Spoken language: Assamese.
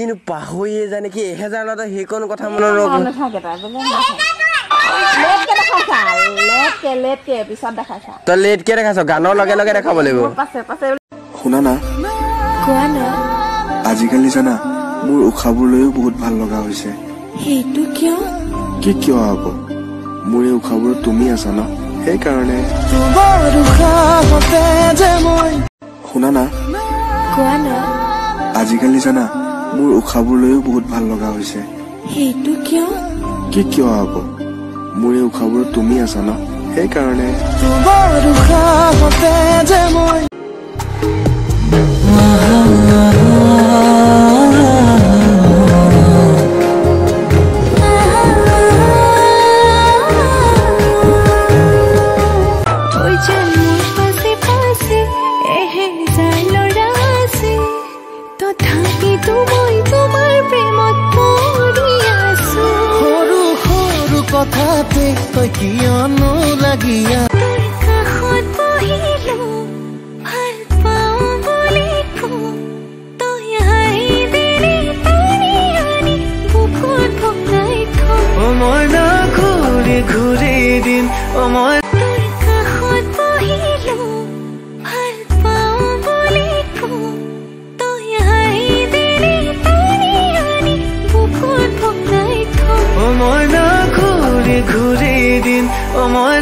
কিন্তু পাহৰিয়ে জানে কি 1000 লতে হেকন কথা মনত ৰখে নাথাকে তাৰ লেটকে পিছত দেখাইছা তই লেটকে দেখাইছ গানৰ লগে লগে দেখাব লাগিব পাছে শুনা না কোৱা না আজিকালি জানা মোৰ উখাবোৰ লৈও বহুত ভাল লগা হৈছে হেতু কিয় কিয় হ'ব মোৰ উখাবোৰ তুমি আছা না এই কাৰণে শুনা না কোৱা না আজিকালি জানা মোৰ উখাবোৰ লৈও বহুত ভাল লগা হৈছে হেতু কিয় হ'ব মোৰ উখাবোৰ তুমি আছা না এই কাৰণে কথাতে তই কিয়নো লাগিয়া কাষত বহিলো ভাল পাওঁ বুলি তই হাঁহি দিলি পানী আনি বুকুত ভগাই মই না ঘূৰি ঘূৰি দিন মই কাষত বহিলো ভাল পাওঁ বুলি তই হাঁহি দিলি পানী আনি বুকুত ভগাই মই না ঘূৰি দিন মই